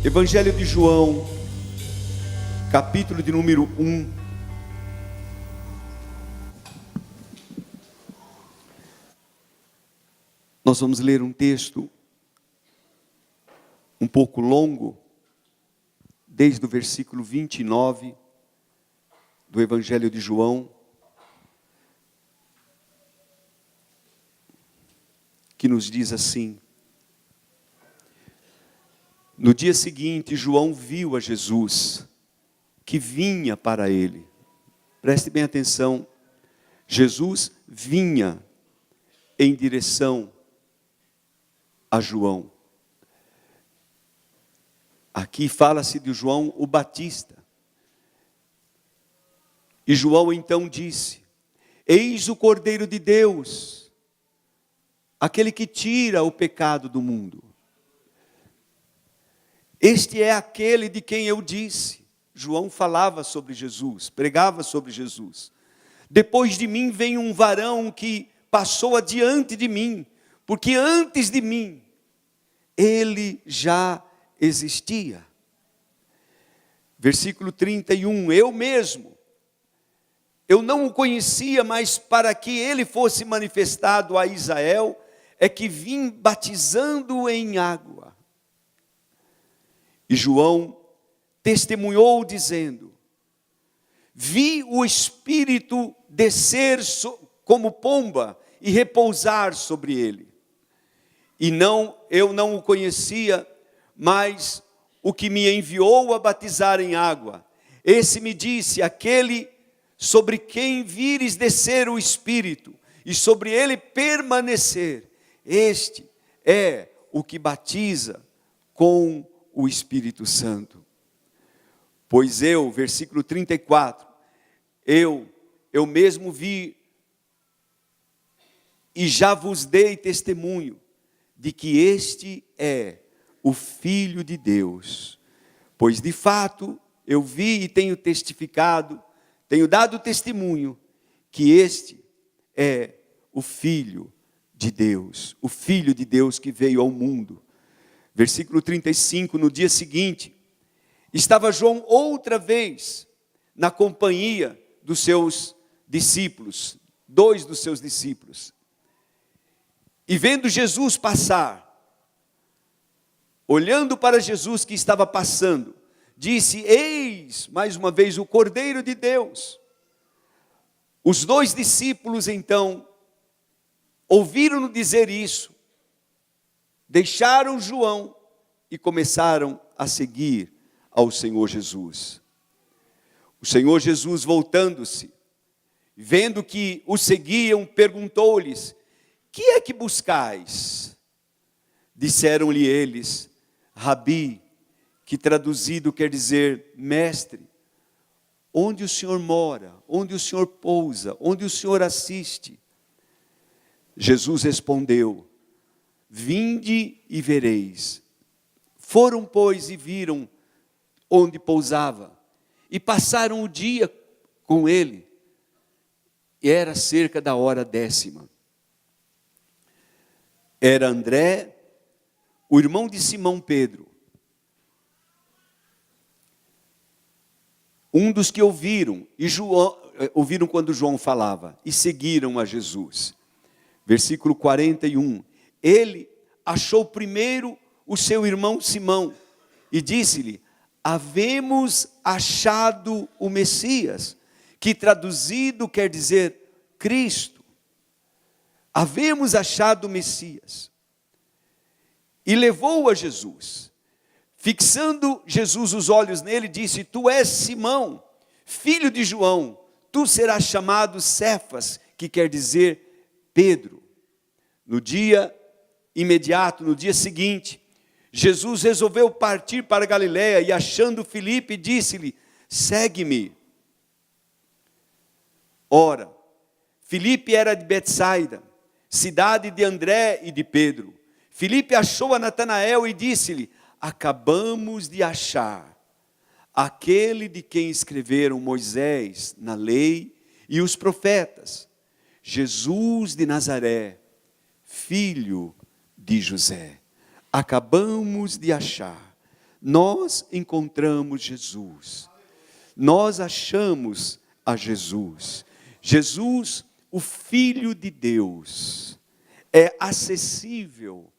Evangelho de João, capítulo de número 1. Nós vamos ler um texto um pouco longo, desde o versículo 29 do Evangelho de João, que nos diz assim: no dia seguinte, João viu a Jesus, que vinha para ele. Preste bem atenção, Jesus vinha em direção a João. Aqui fala-se de João o Batista. E João então disse: eis o Cordeiro de Deus, aquele que tira o pecado do mundo. Este é aquele de quem eu disse. João falava sobre Jesus, pregava sobre Jesus. Depois de mim vem um varão que passou adiante de mim, porque antes de mim ele já existia. Versículo 31, eu mesmo, eu não o conhecia, mas para que ele fosse manifestado a Israel, é que vim batizando em água. E João testemunhou dizendo: vi o Espírito descer como pomba e repousar sobre ele. E eu não o conhecia, mas o que me enviou a batizar em água, esse me disse: aquele sobre quem vires descer o Espírito, e sobre ele permanecer, este é o que batiza com o Espírito Santo. Pois eu, versículo 34, eu mesmo vi e já vos dei testemunho de que este é o Filho de Deus. Pois de fato eu vi e tenho testificado, tenho dado testemunho que este é o Filho de Deus, o Filho de Deus que veio ao mundo. Versículo 35, no dia seguinte, estava João outra vez na companhia dos seus discípulos, 2 dos seus discípulos. E vendo Jesus passar, olhando para Jesus que estava passando, disse: eis, mais uma vez, o Cordeiro de Deus. Os 2 discípulos então, ouviram-no dizer isso, deixaram João e começaram a seguir ao Senhor Jesus. O Senhor Jesus, voltando-se, vendo que o seguiam, perguntou-lhes: que é que buscais? Disseram-lhe eles: Rabi, que traduzido quer dizer mestre, onde o Senhor mora, onde o Senhor pousa, onde o Senhor assiste? Jesus respondeu: vinde e vereis. Foram, pois, e viram onde pousava, e passaram o dia com ele, e era cerca da hora 10ª. Era André, o irmão de Simão Pedro, um dos que ouviram quando João falava, e seguiram a Jesus. Versículo 41, ele achou primeiro o seu irmão Simão, e disse-lhe: havemos achado o Messias, que traduzido quer dizer Cristo. Havemos achado o Messias. E levou-o a Jesus. Fixando Jesus os olhos nele, disse: tu és Simão, filho de João, tu serás chamado Cefas, que quer dizer Pedro. No dia imediato, no dia seguinte, Jesus resolveu partir para Galiléia, e achando Filipe, disse-lhe: segue-me. Ora, Filipe era de Betsaida, cidade de André e de Pedro. Filipe achou a Natanael e disse-lhe: acabamos de achar aquele de quem escreveram Moisés na lei e os profetas, Jesus de Nazaré, filho de José. Acabamos de achar. nós encontramos Jesus. Nós achamos a Jesus. Jesus, o Filho de Deus, é acessível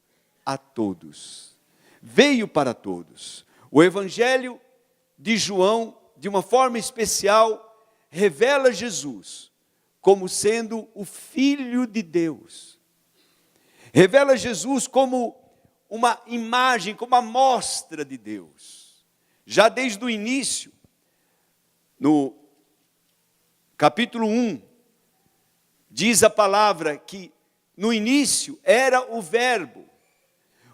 a todos. Veio para todos. O Evangelho de João, de uma forma especial, revela Jesus como sendo o Filho de Deus. Revela Jesus como uma imagem, como a mostra de Deus. Já desde o início, no capítulo 1, diz a palavra que no início era o Verbo.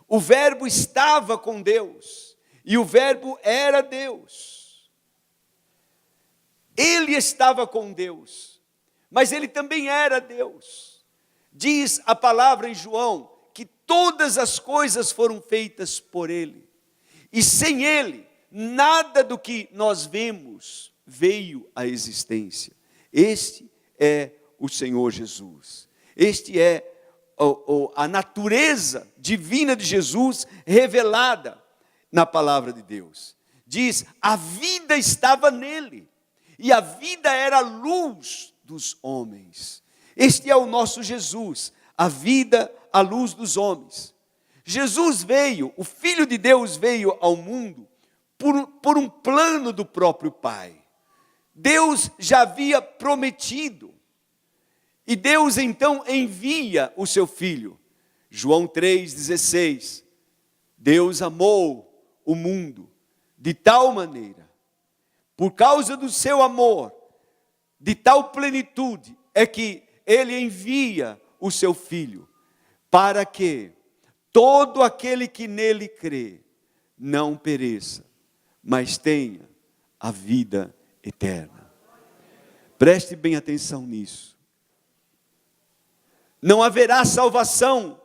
O Verbo estava com Deus e o Verbo era Deus. Ele estava com Deus, mas ele também era Deus. Diz a palavra em João que todas as coisas foram feitas por ele. E sem ele, nada do que nós vemos veio à existência. Este é o Senhor Jesus. Este é a natureza divina de Jesus revelada na palavra de Deus. Diz, a vida estava nele, e a vida era a luz dos homens. Este é o nosso Jesus, a vida, a luz dos homens. Jesus veio, o Filho de Deus veio ao mundo por um plano do próprio Pai. Deus já havia prometido, e Deus então envia o seu Filho. João 3,16, Deus amou o mundo de tal maneira, por causa do seu amor, de tal plenitude, é que Ele envia o seu Filho, para que todo aquele que nele crê, não pereça, mas tenha a vida eterna. Preste bem atenção nisso. Não haverá salvação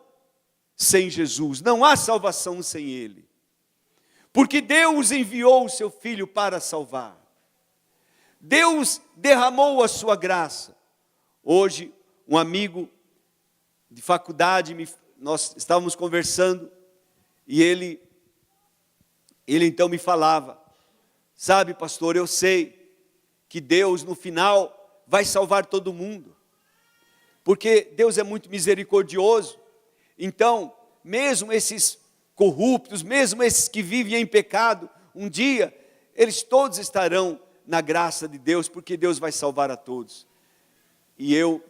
sem Jesus, não há salvação sem Ele. Porque Deus enviou o seu Filho para salvar. Deus derramou a sua graça. Hoje, um amigo de faculdade, nós estávamos conversando, e ele então me falava, sabe, pastor, eu sei que Deus no final vai salvar todo mundo, porque Deus é muito misericordioso. Então, mesmo esses corruptos, mesmo esses que vivem em pecado, um dia, eles todos estarão na graça de Deus, porque Deus vai salvar a todos. E eu,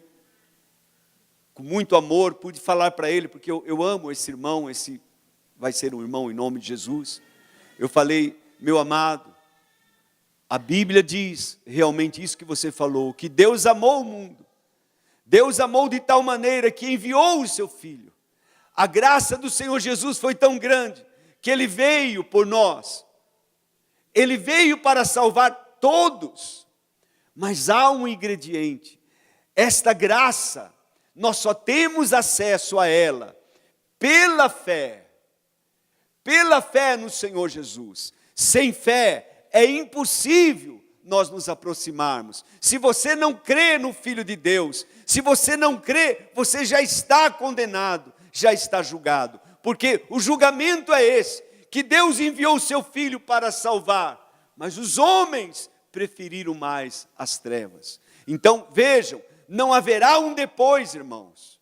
com muito amor, pude falar para ele, porque eu amo esse irmão, esse vai ser um irmão em nome de Jesus. Eu falei, meu amado, a Bíblia diz realmente isso que você falou, que Deus amou o mundo. Deus amou de tal maneira que enviou o seu Filho. A graça do Senhor Jesus foi tão grande, que Ele veio por nós. Ele veio para salvar todos. Mas há um ingrediente. Esta graça, nós só temos acesso a ela pela fé. Pela fé no Senhor Jesus. Sem fé é impossível nós nos aproximarmos. Se você não crê no Filho de Deus, se você não crê, você já está condenado, já está julgado. Porque o julgamento é esse, que Deus enviou o seu Filho para salvar, mas os homens preferiram mais as trevas. Então, vejam, não haverá um depois, irmãos.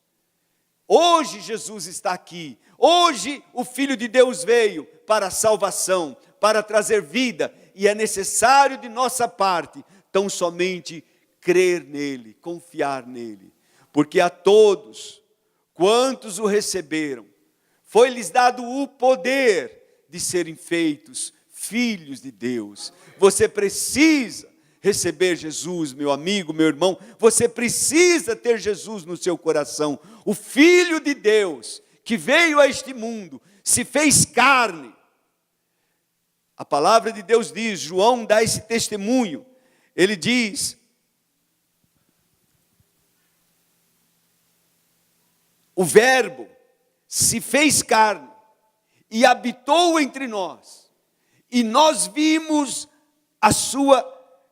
Hoje Jesus está aqui. Hoje o Filho de Deus veio para a salvação, para trazer vida. E é necessário de nossa parte, tão somente crer nele, confiar nele. Porque a todos, quantos o receberam, foi-lhes dado o poder de serem feitos filhos de Deus. Você precisa receber Jesus, meu amigo, meu irmão. Você precisa ter Jesus no seu coração. O Filho de Deus, que veio a este mundo, se fez carne. A palavra de Deus diz, João dá esse testemunho. Ele diz, o Verbo se fez carne e habitou entre nós. E nós vimos a sua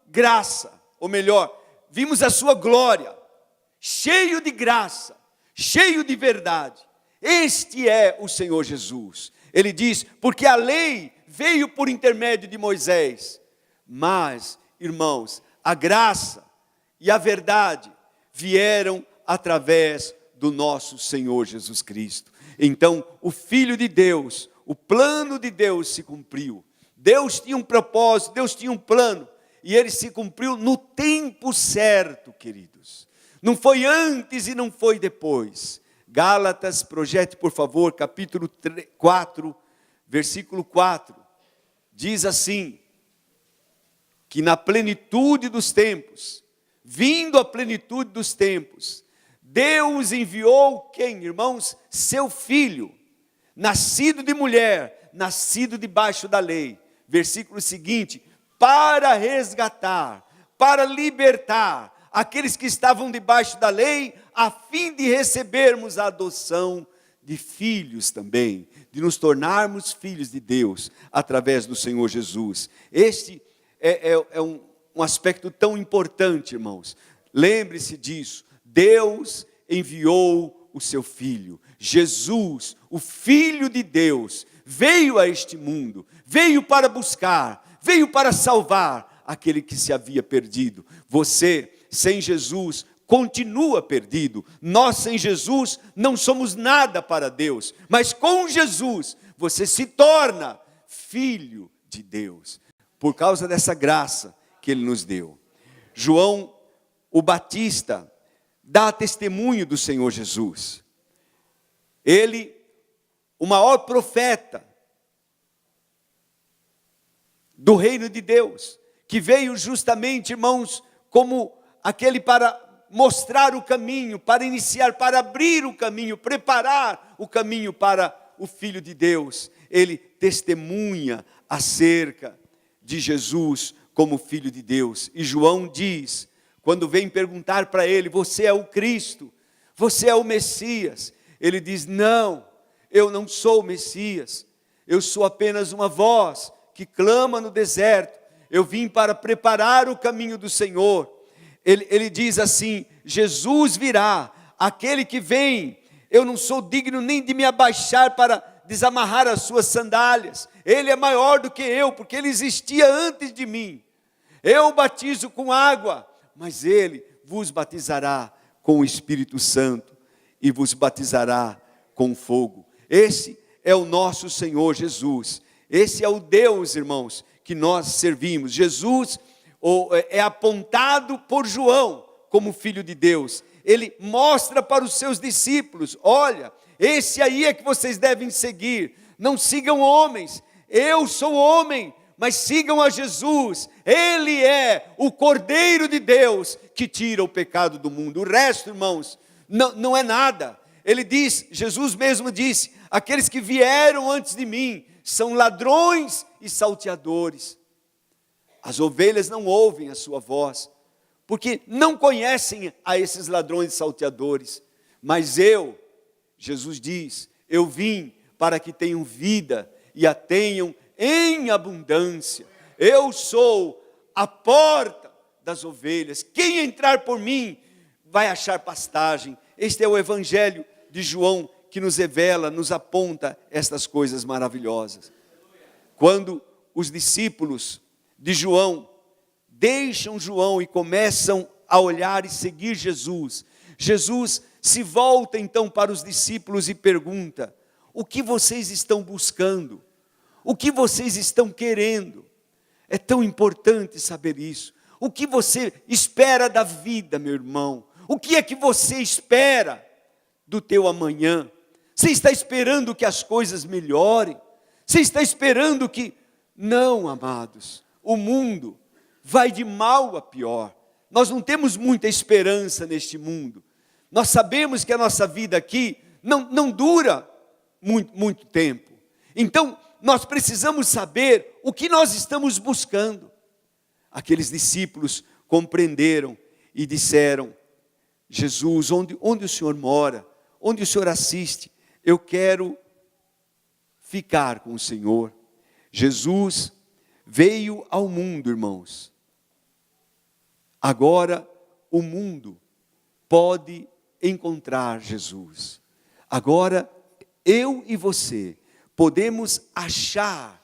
graça, ou melhor, vimos a sua glória, cheio de graça, cheio de verdade. Este é o Senhor Jesus. Ele diz, porque a lei veio por intermédio de Moisés. Mas, irmãos, a graça e a verdade vieram através do nosso Senhor Jesus Cristo. Então, o Filho de Deus, o plano de Deus se cumpriu. Deus tinha um propósito, Deus tinha um plano, e ele se cumpriu no tempo certo, queridos. Não foi antes e não foi depois. Gálatas, projete por favor, capítulo 4, versículo 4. Diz assim, que na plenitude dos tempos, vindo a plenitude dos tempos, Deus enviou quem, irmãos? Seu Filho, nascido de mulher, nascido debaixo da lei. Versículo seguinte, para resgatar, para libertar aqueles que estavam debaixo da lei, a fim de recebermos a adoção de filhos também, de nos tornarmos filhos de Deus, através do Senhor Jesus. Este é um aspecto tão importante, irmãos. Lembre-se disso, Deus enviou o seu Filho, Jesus, o Filho de Deus, veio a este mundo, veio para buscar, veio para salvar aquele que se havia perdido. Você, sem Jesus, continua perdido. Nós, sem Jesus, não somos nada para Deus, mas com Jesus, você se torna filho de Deus, por causa dessa graça que Ele nos deu. João, o Batista, dá testemunho do Senhor Jesus. Ele, o maior profeta do reino de Deus, que veio justamente, irmãos, como aquele para mostrar o caminho, para iniciar, para abrir o caminho, preparar o caminho para o Filho de Deus. Ele testemunha acerca de Jesus como Filho de Deus. E João diz, quando vem perguntar para ele, você é o Cristo, você é o Messias? Ele diz, não, eu não sou o Messias, eu sou apenas uma voz que clama no deserto. Eu vim para preparar o caminho do Senhor. Ele diz assim, Jesus virá, aquele que vem, eu não sou digno nem de me abaixar para desamarrar as suas sandálias. Ele é maior do que eu, porque ele existia antes de mim. Eu batizo com água, mas ele vos batizará com o Espírito Santo e vos batizará com fogo. Esse é o nosso Senhor Jesus. Esse é o Deus, irmãos, que nós servimos. Jesus é apontado por João como Filho de Deus. Ele mostra para os seus discípulos, olha, esse aí é que vocês devem seguir. Não sigam homens, eu sou homem, mas sigam a Jesus. Ele é o Cordeiro de Deus que tira o pecado do mundo. O resto, irmãos, não é nada. Ele diz, Jesus mesmo disse, aqueles que vieram antes de mim são ladrões e salteadores. As ovelhas não ouvem a sua voz, porque não conhecem a esses ladrões e salteadores. Mas eu, Jesus diz, eu vim para que tenham vida e a tenham em abundância. Eu sou a porta das ovelhas. Quem entrar por mim vai achar pastagem. Este é o Evangelho de João que nos revela, nos aponta estas coisas maravilhosas. Quando os discípulos de João deixam João e começam a olhar e seguir Jesus, Jesus se volta então para os discípulos e pergunta, o que vocês estão buscando? O que vocês estão querendo? É tão importante saber isso. O que você espera da vida, meu irmão? O que é que você espera do teu amanhã? Você está esperando que as coisas melhorem? Você está esperando que... Não, amados, o mundo vai de mal a pior. Nós não temos muita esperança neste mundo. Nós sabemos que a nossa vida aqui não dura muito tempo. Então, nós precisamos saber o que nós estamos buscando. Aqueles discípulos compreenderam e disseram, Jesus, onde o Senhor mora? Onde o Senhor assiste? Eu quero ficar com o Senhor. Jesus veio ao mundo, irmãos. Agora o mundo pode encontrar Jesus. Agora eu e você podemos achar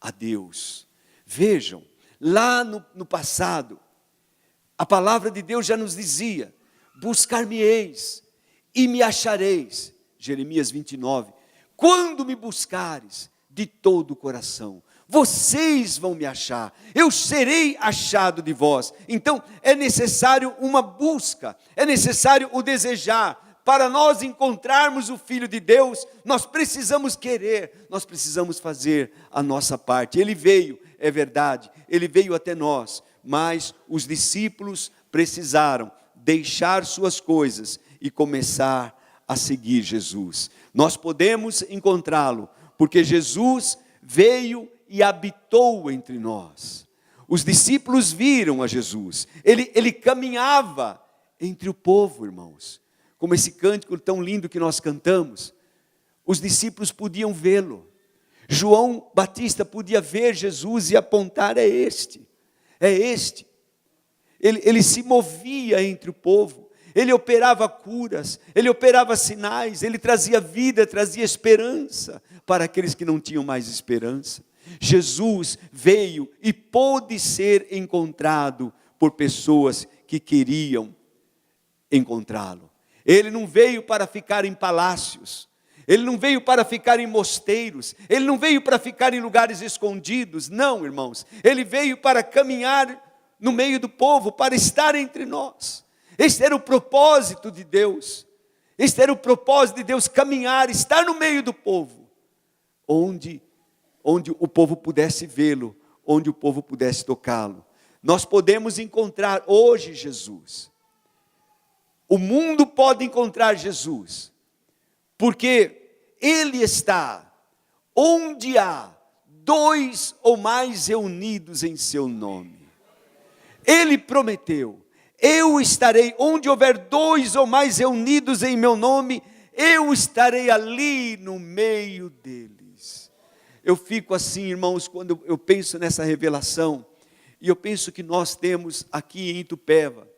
a Deus. Vejam, lá no passado, a palavra de Deus já nos dizia: buscar-me-eis e me achareis. Jeremias 29. Quando me buscares de todo o coração, vocês vão me achar, eu serei achado de vós. Então é necessário uma busca, é necessário o desejar. Para nós encontrarmos o Filho de Deus, nós precisamos querer, nós precisamos fazer a nossa parte. Ele veio, é verdade, ele veio até nós, mas os discípulos precisaram deixar suas coisas e começar a seguir Jesus. Nós podemos encontrá-lo, porque Jesus veio e habitou entre nós. Os discípulos viram a Jesus, ele caminhava entre o povo, irmãos. Como esse cântico tão lindo que nós cantamos, os discípulos podiam vê-lo. João Batista podia ver Jesus e apontar: é este. Ele se movia entre o povo, ele operava curas, ele operava sinais, ele trazia vida, trazia esperança para aqueles que não tinham mais esperança. Jesus veio e pôde ser encontrado por pessoas que queriam encontrá-lo. Ele não veio para ficar em palácios, ele não veio para ficar em mosteiros, ele não veio para ficar em lugares escondidos, não, irmãos. Ele veio para caminhar no meio do povo, para estar entre nós. Este era o propósito de Deus, caminhar, estar no meio do povo, onde o povo pudesse vê-lo, onde o povo pudesse tocá-lo. Nós podemos encontrar hoje Jesus. O mundo pode encontrar Jesus, porque Ele está onde há 2 ou mais reunidos em seu nome. Ele prometeu: eu estarei onde houver 2 ou mais reunidos em meu nome, eu estarei ali no meio deles. Eu fico assim, irmãos, quando eu penso nessa revelação, e eu penso que nós temos aqui em Itupeva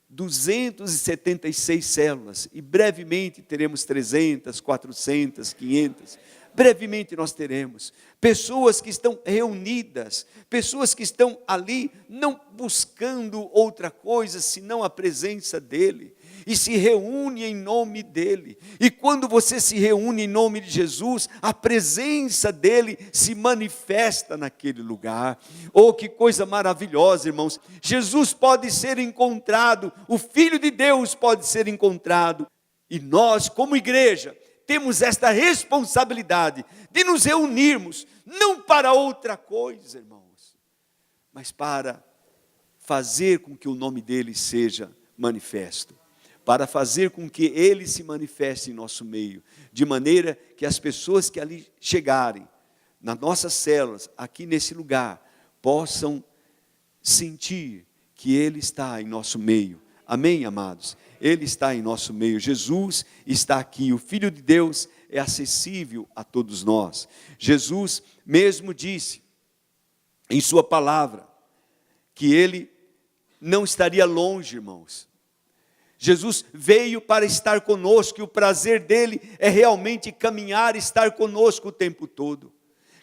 276 células, e brevemente teremos 300, 400, 500, brevemente nós teremos pessoas que estão reunidas, pessoas que estão ali, não buscando outra coisa, senão a presença dEle, e se reúne em nome dEle, e quando você se reúne em nome de Jesus, a presença dEle se manifesta naquele lugar. Oh, que coisa maravilhosa, irmãos! Jesus pode ser encontrado, o Filho de Deus pode ser encontrado, e nós, como igreja, temos esta responsabilidade de nos reunirmos, não para outra coisa, irmãos, mas para fazer com que o nome dEle seja manifesto, para fazer com que Ele se manifeste em nosso meio, de maneira que as pessoas que ali chegarem, nas nossas células, aqui nesse lugar, possam sentir que Ele está em nosso meio. Amém, amados? Ele está em nosso meio, Jesus está aqui, o Filho de Deus é acessível a todos nós. Jesus mesmo disse, em sua palavra, que Ele não estaria longe, irmãos. Jesus veio para estar conosco, e o prazer dEle é realmente caminhar, estar conosco o tempo todo.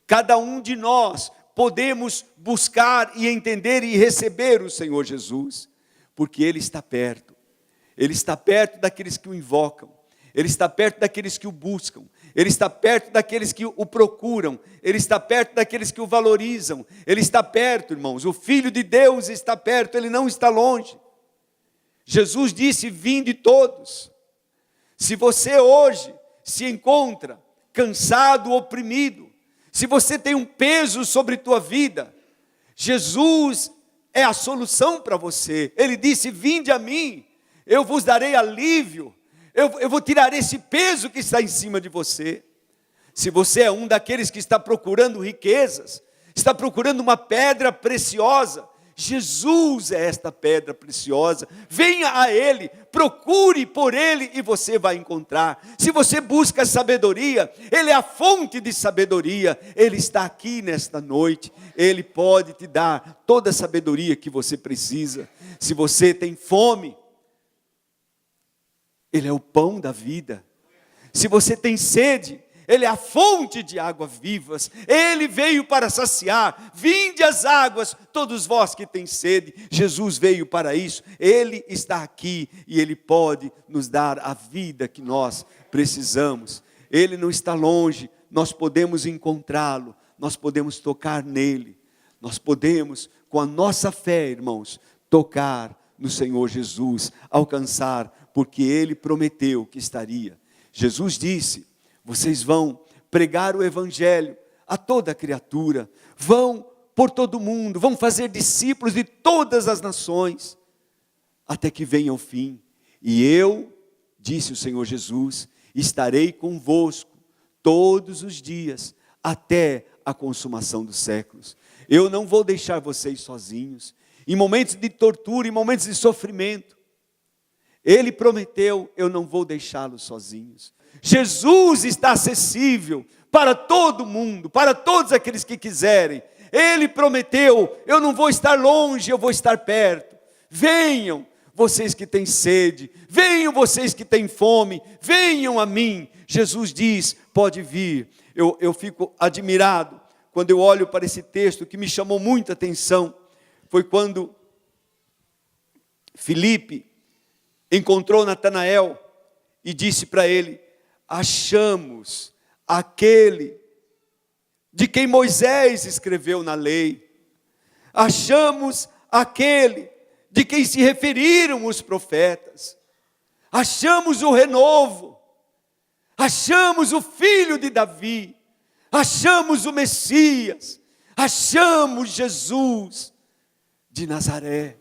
Cada um de nós podemos buscar e entender e receber o Senhor Jesus, porque Ele está perto. Ele está perto daqueles que o invocam, Ele está perto daqueles que o buscam, Ele está perto daqueles que o procuram, Ele está perto daqueles que o valorizam, Ele está perto, irmãos. O Filho de Deus está perto, Ele não está longe. Jesus disse: vinde todos. Se você hoje se encontra cansado, oprimido, se você tem um peso sobre tua vida, Jesus é a solução para você. Ele disse: vinde a mim, eu vos darei alívio, eu vou tirar esse peso que está em cima de você. Se você é um daqueles que está procurando riquezas, está procurando uma pedra preciosa, Jesus é esta pedra preciosa. Venha a Ele, procure por Ele e você vai encontrar. Se você busca sabedoria, Ele é a fonte de sabedoria. Ele está aqui nesta noite, Ele pode te dar toda a sabedoria que você precisa. Se você tem fome, Ele é o pão da vida. Se você tem sede, Ele é a fonte de águas vivas. Ele veio para saciar. Vinde as águas, todos vós que têm sede. Jesus veio para isso. Ele está aqui e Ele pode nos dar a vida que nós precisamos. Ele não está longe, nós podemos encontrá-lo, nós podemos tocar nele. Nós podemos, com a nossa fé, irmãos, tocar no Senhor Jesus, alcançar, porque Ele prometeu que estaria. Jesus disse: vocês vão pregar o Evangelho a toda criatura, vão por todo mundo, vão fazer discípulos de todas as nações, até que venha o fim. E eu, disse o Senhor Jesus, estarei convosco todos os dias, até a consumação dos séculos. Eu não vou deixar vocês sozinhos, em momentos de tortura, em momentos de sofrimento. Ele prometeu: eu não vou deixá-los sozinhos. Jesus está acessível para todo mundo, para todos aqueles que quiserem. Ele prometeu: eu não vou estar longe, eu vou estar perto. Venham vocês que têm sede, venham vocês que têm fome, venham a mim. Jesus diz: pode vir. Eu fico admirado quando eu olho para esse texto, que me chamou muita atenção. Foi quando Filipe encontrou Natanael e disse para ele: achamos aquele de quem Moisés escreveu na lei, achamos aquele de quem se referiram os profetas, achamos o renovo, achamos o filho de Davi, achamos o Messias, achamos Jesus de Nazaré.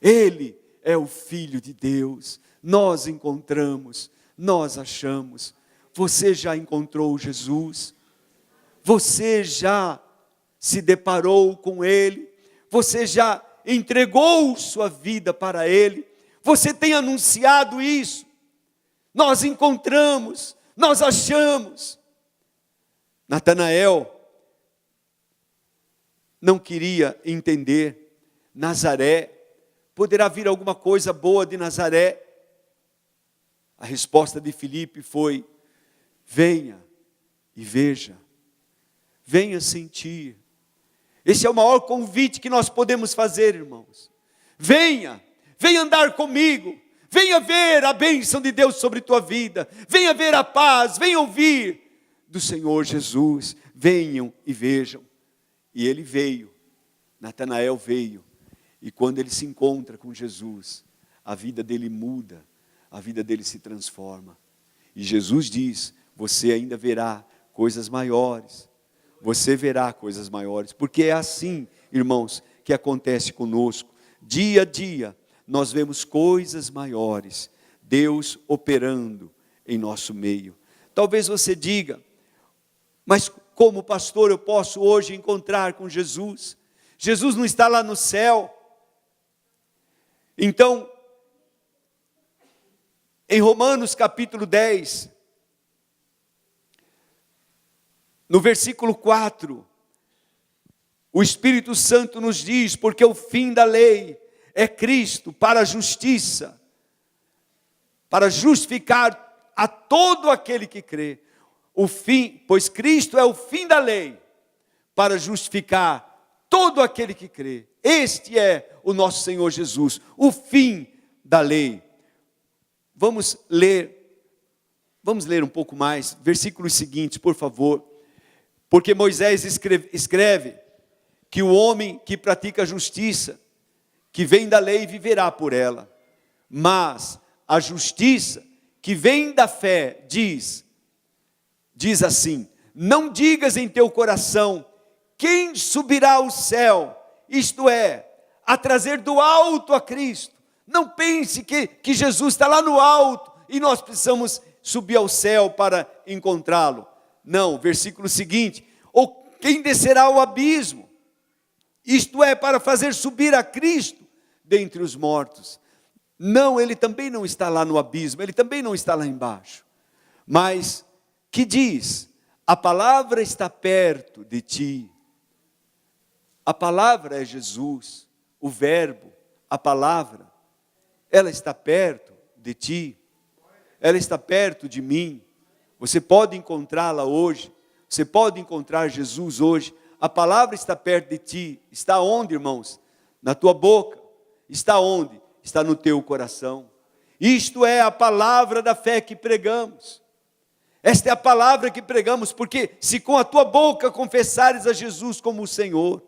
Ele é o Filho de Deus. Nós encontramos, nós achamos. Você já encontrou Jesus? Você já se deparou com Ele? Você já entregou sua vida para Ele? Você tem anunciado isso? Nós encontramos, nós achamos. Natanael não queria entender. Nazaré, poderá vir alguma coisa boa de Nazaré? A resposta de Filipe foi: venha e veja, venha sentir. Esse é o maior convite que nós podemos fazer, irmãos. Venha andar comigo, venha ver a bênção de Deus sobre tua vida, venha ver a paz, venha ouvir do Senhor Jesus. Venham e vejam. E ele veio, Natanael veio, e quando ele se encontra com Jesus, a vida dele muda, a vida dele se transforma. E Jesus diz: você ainda verá coisas maiores, você verá coisas maiores, porque é assim, irmãos, que acontece conosco. Dia a dia, nós vemos coisas maiores, Deus operando em nosso meio. Talvez você diga: mas como pastor eu posso hoje encontrar com Jesus? Jesus não está lá no céu. Então, em Romanos capítulo 10, no versículo 4, o Espírito Santo nos diz: porque o fim da lei é Cristo para a justiça, para justificar a todo aquele que crê. O fim, pois Cristo é o fim da lei, para justificar todo aquele que crê. Este é o nosso Senhor Jesus, o fim da lei. Vamos ler um pouco mais, versículos seguintes, por favor. Porque Moisés escreve que o homem que pratica a justiça, que vem da lei, viverá por ela. Mas a justiça que vem da fé diz assim: não digas em teu coração: quem subirá ao céu, isto é, a trazer do alto a Cristo. Não pense que Jesus está lá no alto e nós precisamos subir ao céu para encontrá-lo. Não, versículo seguinte: ou quem descerá ao abismo, isto é, para fazer subir a Cristo dentre os mortos. Não, ele também não está lá no abismo, ele também não está lá embaixo. Mas que diz: a palavra está perto de ti. A palavra é Jesus, o verbo, a palavra. Ela está perto de ti, ela está perto de mim. Você pode encontrá-la hoje. Você pode encontrar Jesus hoje. A palavra está perto de ti. Está onde, irmãos? Na tua boca. Está onde? Está no teu coração. Isto é a palavra da fé que pregamos. Esta é a palavra que pregamos, porque se com a tua boca confessares a Jesus como o Senhor,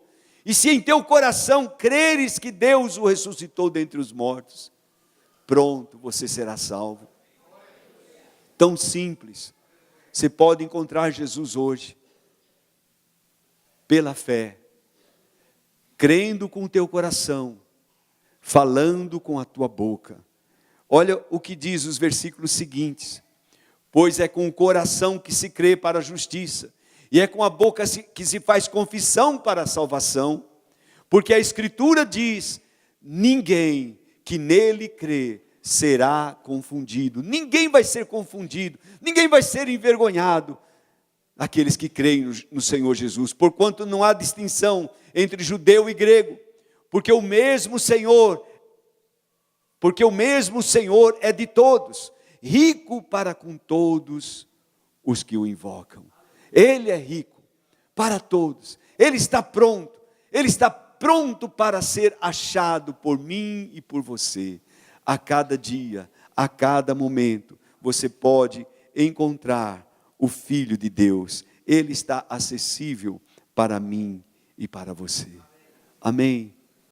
e se em teu coração creres que Deus o ressuscitou dentre os mortos, pronto, você será salvo. Tão simples. Você pode encontrar Jesus hoje, pela fé, crendo com o teu coração, falando com a tua boca. Olha o que diz os versículos seguintes. Pois é com o coração que se crê para a justiça, e é com a boca que se faz confissão para a salvação, porque a Escritura diz, ninguém que nele crê será confundido. Ninguém vai ser confundido, ninguém vai ser envergonhado, aqueles que creem no Senhor Jesus, porquanto não há distinção entre judeu e grego, porque o mesmo Senhor é de todos, rico para com todos os que o invocam. Ele é rico para todos. Ele está pronto para ser achado por mim e por você. A cada dia, a cada momento, você pode encontrar o Filho de Deus. Ele está acessível para mim e para você. Amém.